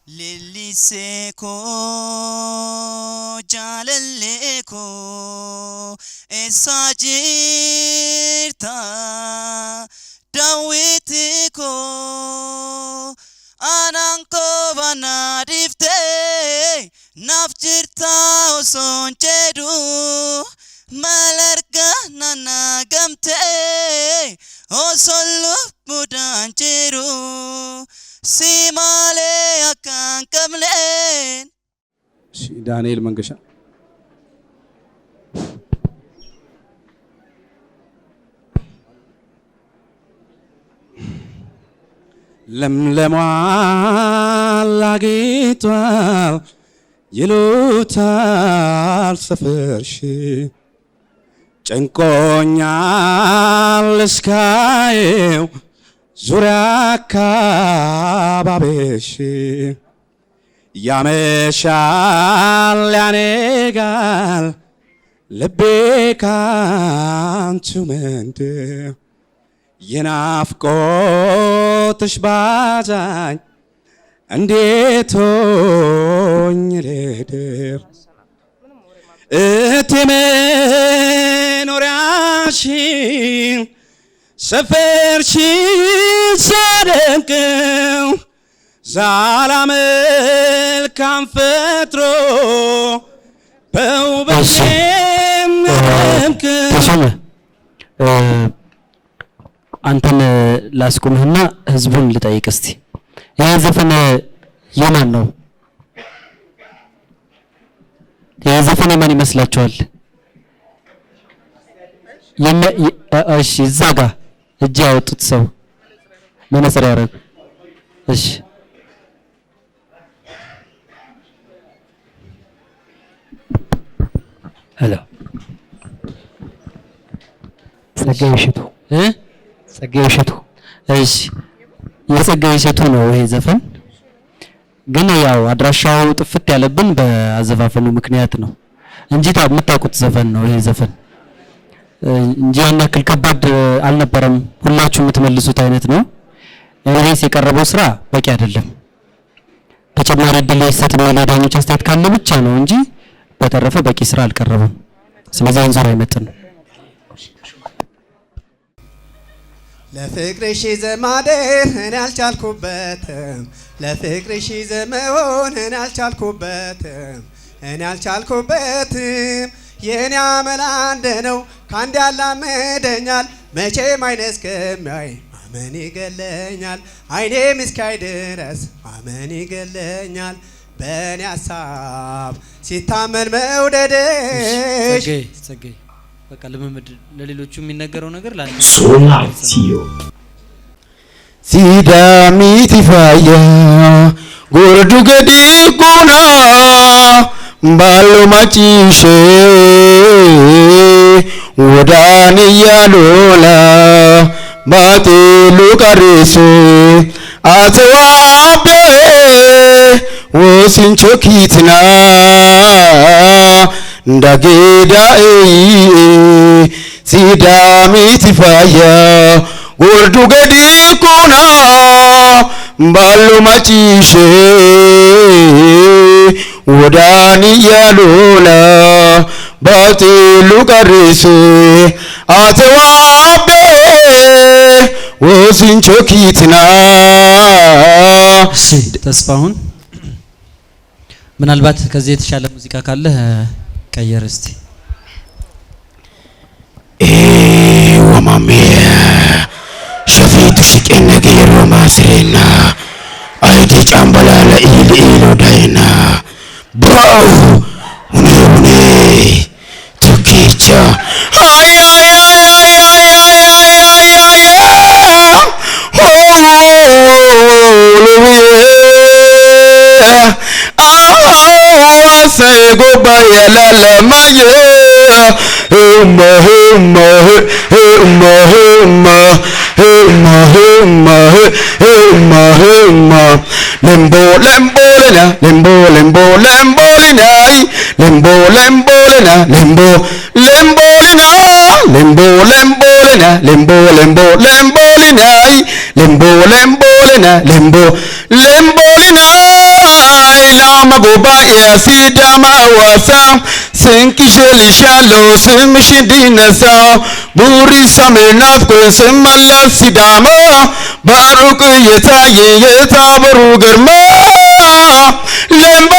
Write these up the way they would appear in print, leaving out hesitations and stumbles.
Liliseko jalaleko esajirta dawitiko ananko banadifte nafjirta osonchedu malarga nanagamte osollu mudancheru simale akan kamlen ዳንኤል መንገሻ ለምለሟ ላጌጧል ይሉታል ሰፈርሽ ጨንቆኛል እስካየው ዙሪያ አካባቢሽ ያመሻል ያነጋል ልቤ ካንቺ መንደር የናፍቆትሽ ባዛኝ እንዴት ሆኜ ልደር እቴ መኖሪያሽን ሰፈርሽን ሳደንቀው ዛላ መልካም ፈጥሮ በውበት ተሰማ አንተን ላስቆምህና ህዝቡን ልጠይቅ እስቲ ይሄ ዘፈን የማን ነው? ይሄ ዘፈን የማን ይመስላችኋል? እሺ እዛ ጋር እጅ ያወጡት ሰው መነጽር ያደረጉ እሺ ሄሎ ጸጋዬ እሸቱ እሺ የጸጋዬ እሸቱ ነው ይሄ ዘፈን ግን ያው አድራሻው ጥፍት ያለብን በአዘፋፈኑ ምክንያት ነው እንጂ የምታውቁት ዘፈን ነው ይሄ ዘፈን እንጂ ያን ያክል ከባድ አልነበረም ሁላችሁ የምትመልሱት አይነት ነው እኔስ የቀረበው ስራ በቂ አይደለም ተጨማሪ እድል ይሰጥ ነው ለዳኞች አስተያየት ካለ ብቻ ነው እንጂ በተረፈ በቂ ስራ አልቀረበም ስለዚህ አንዞር አይመጥን ለፍቅርሽ ዘማዴ እኔ አልቻልኩበትም ለፍቅርሽ ዘመሆን እኔ አልቻልኩበትም የኔ አመል አንድ ነው ካንድ ያላመደኛል መቼም አይኔ እስከሚያይ ማመን ይገለኛል አይኔም እስካይ ድረስ ማመን ይገለኛል በእኔ ሀሳብ ሲታመን መውደድሽ ጸጋዬ በቃ ልምምድ ለሌሎቹ የሚነገረው ነገር ላንተ ሶላቲዮ ሲዳሚት ይፋያ ጎርዱ ገዲ ቁና ባሎ ማጪሼ ወዳን ያሎላ ባቴሉ ቀሪሴ አተዋቤ ወሲንቾኪትና እንዳጌዳኤ ሲዳሚት ይፋያ ጎርዱ ገዲ ቁና ባሎ ማጪሼ ወዳን ያሎላ ባቴሉ ቀሪሴ አተዋቤ ወሲንቾኪትና ተስፋሁን ምናልባት ከዚህ የተሻለ ሙዚቃ ካለ ቀየር እስቲ ወማሜ ሸፊቱ ሽቄነ ገሮ ማስሬና አይዲ ጫምበላላ ኢሎ ዳይና ብራው ሁኔ ቱኪቻ አይ say goodbye la la maye huma lembo lena ኢላማ ጎባኤ ሲዳማ ዋሳ ስንቅሽልሻሎ ስምሽ እንዲነሳ ቡሪሳ ምናፍቆኝ ስመለስ ሲዳማ በሩቅ የታየ የታቦሩ ግርማ ሌምቦ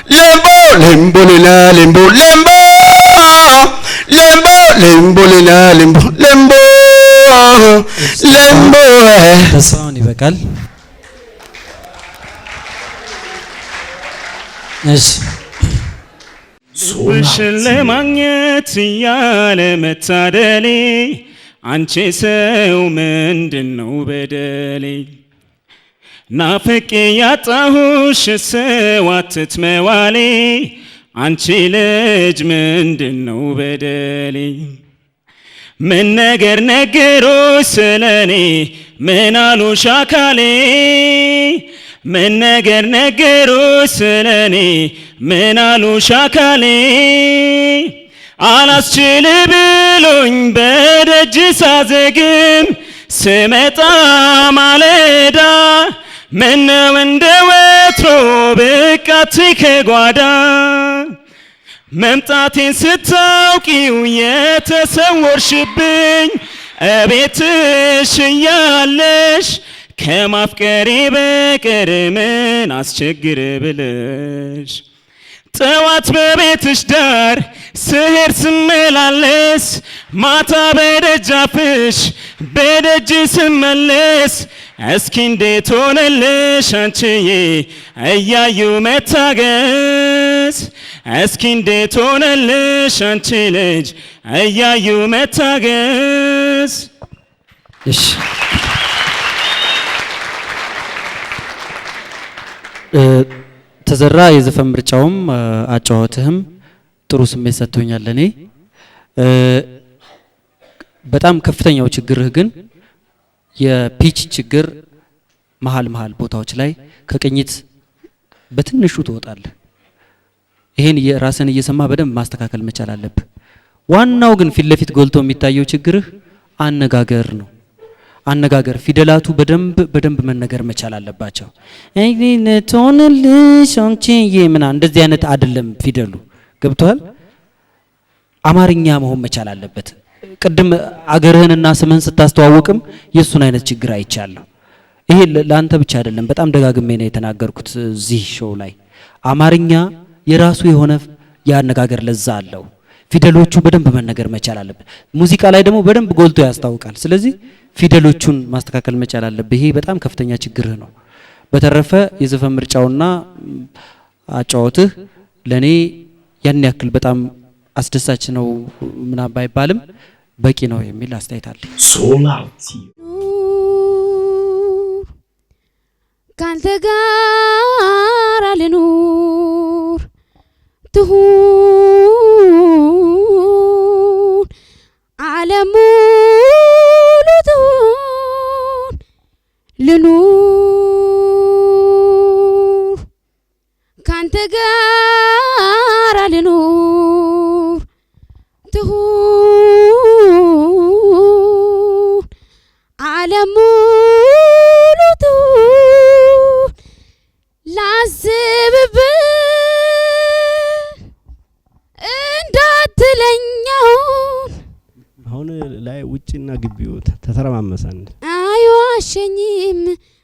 ሌምቦ ሌምቦ ሌላ ሌምቦ ሌምቦ ሌምቦ ሌምቦ ሌላ ሌምቦ ሌምቦ ሌምቦ ተስፋውን ይበቃል። እሺ ውብሽን ለማግኘት ያለ መታደሌ አንቺ ሰው ምንድነው በደሌ ናፍቄ ያጣሁሽ ሰው አትትመዋሌ አንቺ ልጅ ምንድነው በደሌ ምን ነገር ነገሮች ስለኔ ምን አሉሽ አካሌ ምን ነገር ነገሮች ስለኔ ምን አሉሽ አካሌ አላስችል ብሎኝ በደጅ ሳዘግም ስመጣ ማለዳ ምነው እንደ ወትሮ ብቅ አትይ ከጓዳ መምጣቴን ስታውቂው የተሰወርሽብኝ እቤትሽ እያለሽ ከማፍቀሬ በቀር ምን አስቸግር ብለሽ ጠዋት በቤትሽ ዳር ስሄድ ስመላለስ ማታ በደጃፍሽ በደጅ ስመለስ እስኪ እንዴት ሆነልሽ አንቺዬ እያዩ መታገስ እስኪ እንዴት ሆነልሽ አንቺ ልጅ እያዩ መታገስ። እሺ ተዘራ የዘፈን ምርጫውም አጫዋትህም ጥሩ ስሜት ሰጥቶኛል። እኔ በጣም ከፍተኛው ችግርህ ግን የፒች ችግር መሃል ቦታዎች ላይ ከቅኝት በትንሹ ትወጣለህ። ይሄን የራስን እየሰማ በደንብ ማስተካከል መቻል አለብህ። ዋናው ግን ፊት ለፊት ጎልቶ የሚታየው ችግርህ አነጋገር ነው። አነጋገር ፊደላቱ በደንብ መነገር መቻል አለባቸው። እኔ ነቶንልሽ አንቺዬ ምና እንደዚህ አይነት አይደለም ፊደሉ ገብቷል። አማርኛ መሆን መቻል አለበት። ቅድም አገርህንና ስምህን ስታስተዋውቅም የሱን አይነት ችግር አይቻለሁ። ይሄ ለአንተ ብቻ አይደለም፣ በጣም ደጋግሜ ነው የተናገርኩት እዚህ ሾው ላይ። አማርኛ የራሱ የሆነ ያነጋገር ለዛ አለው። ፊደሎቹ በደንብ መነገር መቻል አለበት። ሙዚቃ ላይ ደግሞ በደንብ ጎልቶ ያስታውቃል። ስለዚህ ፊደሎቹን ማስተካከል መቻል አለበት። ይሄ በጣም ከፍተኛ ችግርህ ነው። በተረፈ የዘፈን ምርጫውና አጫወትህ ለኔ ያን ያክል በጣም አስደሳች ነው ምናምን ባይባልም በቂ ነው የሚል አስተያየት አለ። ሶላቲ ካንተ ጋር ልኑር ትሁን ዓለም ሙሉ ትሁን ልኑር ካንተ ጋር ልኑር ትሁን ዓለም ሙሉ ትሁን ላስብብህ እንዳትለኛውን አሁን ላይ ውጭና ግቢው ተተረማመሰን አይዋሸኝም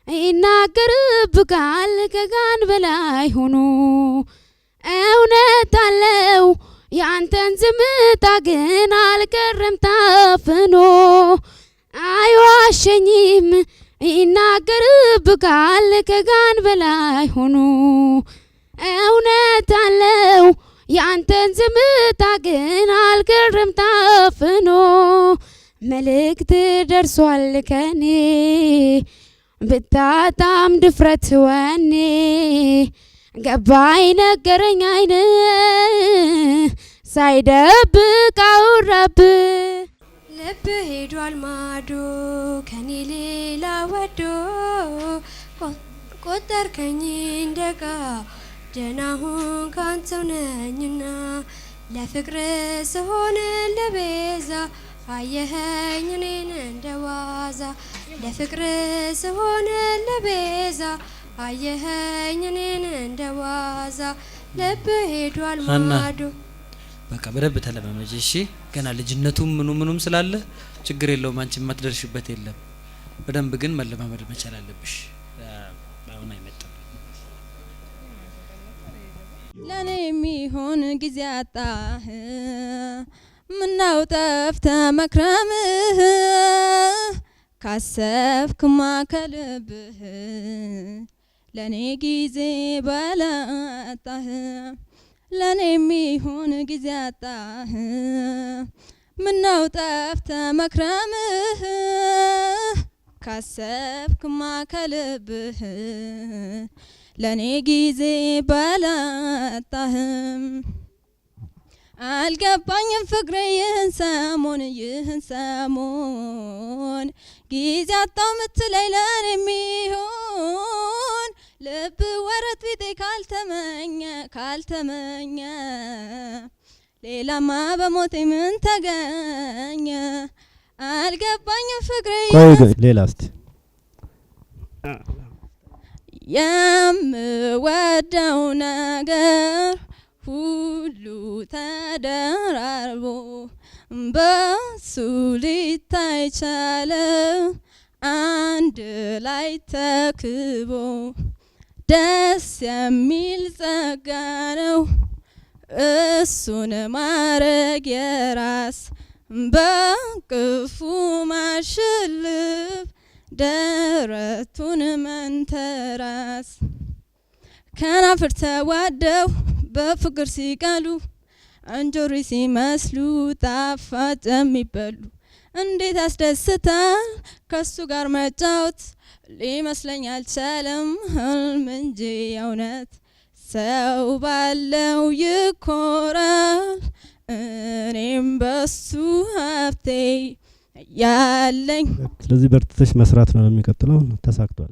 ይናገርብካል ከጋን በላይ ሆኖ እውነት አለው ያንተን ዝምታ ግን አልቀረም ታፍኖ አይዋሸኝም ይናገርብካል ከጋን በላይ ሆኖ እውነት አለው ያንተን ዝምታ ግን አልቀረም ታፍኖ መልእክት ደርሷል ከኔ ብታጣም ድፍረት ወኔ ገባይ ነገረኝ አይን ሳይደብቅ አውራብ ልብ ሄዷል ማዶ ከኔ ሌላ ወዶ ቆጠርከኝ እንደጋ ደናሁን ካንተው ነኝና ለፍቅር ስሆን ለቤዛ አየኸኝ እኔን እንደዋዛ ለፍቅር ስሆን ለቤዛ አየኸኝ እኔን እንደዋዛ ልብ ሄዷል ሀና። ማዶ። በቃ በደብ ተለማመጂ እሺ። ገና ልጅነቱም ምኑም ስላለ ችግር የለውም። አንቺ የማትደርሽበት የለም። በደንብ ግን መለማመድ መቻል አለብሽ። አሁን አይመጣም። ለኔ የሚሆን ጊዜ አጣህ ምነው ጠፍተህ መክረምህ ካሰብክማ ከልብህ ለኔ ጊዜ ባላጣህ ለኔ የሚሆን ጊዜ አጣህ ምነው ጠፍተህ መክረምህ ካሰብክማ ከልብህ ለኔ ጊዜ ባላጣህም አልገባኝም ፍቅሬ ይህን ሰሞን ጊዜ አጣው ምትለኝ ለኔ የሚሆን ልብ ወረት ቢጤ ካልተመኘ ሌላማ በሞቴ ምን ተገኘ አልገባኝም ፍቅሬ ሌላ እስቲ የምወደው ነገር ሁሉ ተደራርቦ በሱ ሊታይ ቻለ አንድ ላይ ተክቦ ደስ የሚል ጸጋ ነው እሱን ማረግ የራስ በቅፉ ማሽልፍ ደረቱን መንተራስ ከናፍር ተዋደው በፍቅር ሲቀሉ እንጆሪ ሲመስሉ ጣፋጭ የሚበሉ እንዴት ያስደስታል ከሱ ጋር መጫወት ሊመስለኝ አልቻለም ህልም እንጂ እውነት ሰው ባለው ይኮራል እኔም በሱ ሀብቴ ያለኝ። ስለዚህ በርትተሽ መስራት ነው የሚቀጥለው። ተሳክቷል።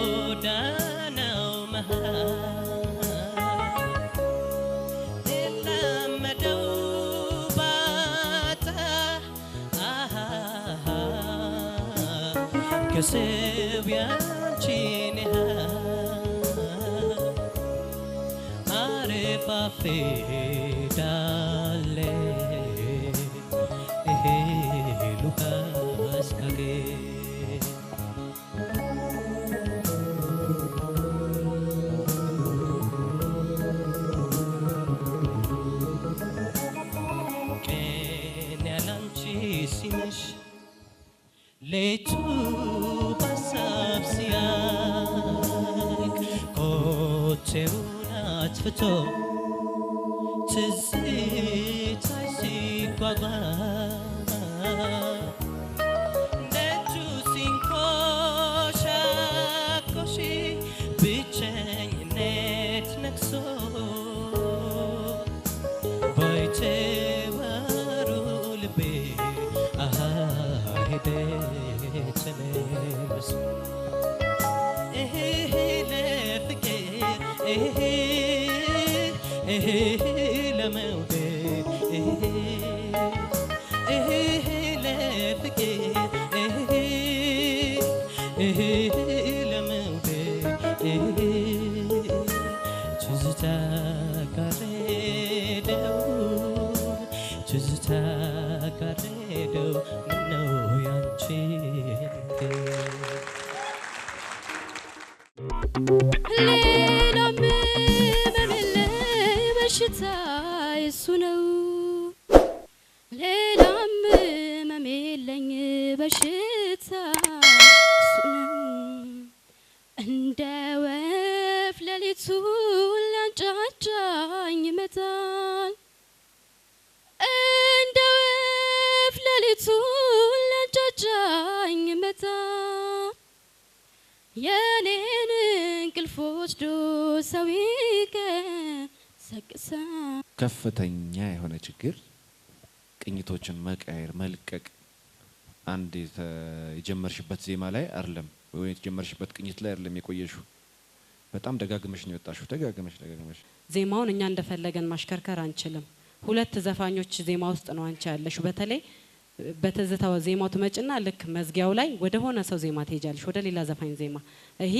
ከጎዳናው መሃል ለመደው ባታ ከሰው ያንቺን አረፋፌ ዳለ ሉካስ ካጌ ሲመሽ ሌቱ በሀሳብ ሲያልቅ ኮቴውን አጥፍቶ ትዝታሽ ሲጓጓ ደጁ ሲንኮሻኮሽ ብቸኝነት ነግሶ ባይተዋሩ ልቤ ተመልሶ ለፍቅር ለመውደድ ትዝታ ጋረደው ምነው ያንቺን ሌላም መመለይ በሽታ እሱ ነው ሌላም መመለኝ በሽታ እሱ ነው እንደ ወፍ ሌሊቱ ሊያንጫጫኝ ይመጣል እንደ ወፍ ሌሊቱ ሊያንጫጫኝ ይመጣል የኔን እንቅልፍ ወስዶ ሰው ይቀሰቅሳል። ከፍተኛ የሆነ ችግር ቅኝቶችን መቀየር መልቀቅ አንድ የጀመርሽበት ዜማ ላይ አይደለም ወይ የጀመርሽበት ቅኝት ላይ አይደለም የቆየሽው በጣም ደጋግመሽ ነው የወጣሽው ደጋግመሽ ዜማውን እኛ እንደፈለገን ማሽከርከር አንችልም ሁለት ዘፋኞች ዜማ ውስጥ ነው አንቺ ያለሽ በተለይ በትዝታው ዜማው ትመጭና ልክ መዝጊያው ላይ ወደ ሆነ ሰው ዜማ ትሄጃለሽ ወደ ሌላ ዘፋኝ ዜማ ይሄ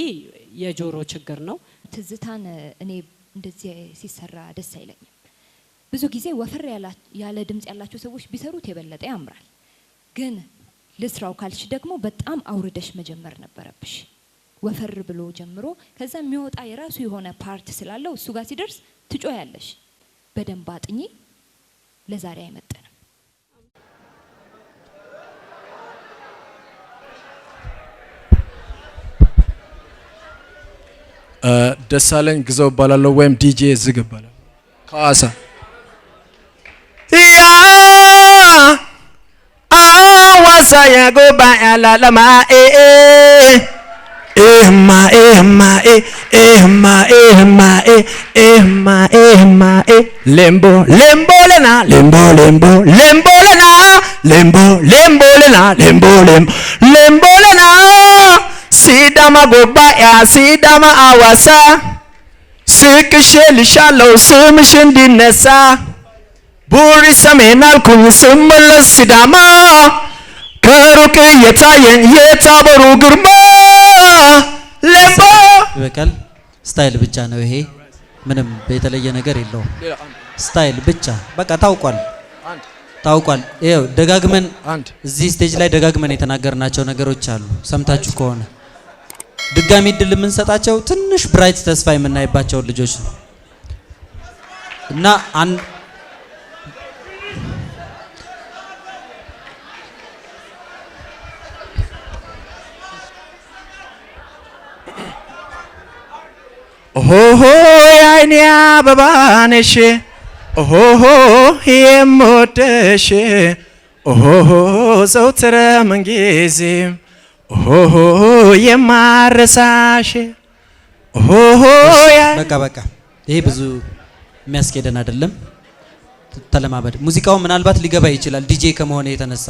የጆሮ ችግር ነው ትዝታን እኔ እንደዚህ ሲሰራ ደስ አይለኝም ብዙ ጊዜ ወፈር ያለ ድምጽ ያላቸው ሰዎች ቢሰሩት የበለጠ ያምራል ግን ልስራው ካልሽ ደግሞ በጣም አውርደሽ መጀመር ነበረብሽ ወፈር ብሎ ጀምሮ ከዛ የሚወጣ የራሱ የሆነ ፓርት ስላለው እሱ ጋር ሲደርስ ትጮያለሽ በደንብ አጥኚ ለዛሬ አይመጣም ደሳለኝ ግዘው ባላለው ወይም ዲጄ ዝግ ባላለው ከአሳ ያ አዋሳ ያጎባ ያላለማ lembo lembo lena lembo lembo lembo lena lembo lembo lena lembo lembo lena sidama goba ya sidama awasa ስቅሽልሻለው ስምሽ እንዲነሳ ቡሪ ሰሜን አልኩኝ ስመለስ ሲዳማ ከሩቅ የታየኝ የታቦሩ ግርማ lembo ይበቃል ስታይል ብቻ ነው ይሄ ምንም የተለየ ነገር የለውም ስታይል ብቻ በቃ ታውቋል ይሄው ደጋግመን እዚህ ስቴጅ ላይ ደጋግመን የተናገርናቸው ነገሮች አሉ ሰምታችሁ ከሆነ ድጋሚ ድል የምንሰጣቸው ትንሽ ብራይት ተስፋ የምናይባቸው ልጆች ነው እና ኦሆ ያይኔ አበባ ነሽ ኦሆ የምወደሽ ኦሆ ዘውትር ምንጊዜም ኦሆ የማረሳሽ ኦሆ በቃ ይሄ ብዙ የሚያስኬደን አይደለም ተለማመድ ሙዚቃው ምናልባት ሊገባ ይችላል ዲጄ ከመሆነ የተነሳ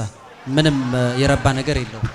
ምንም የረባ ነገር የለውም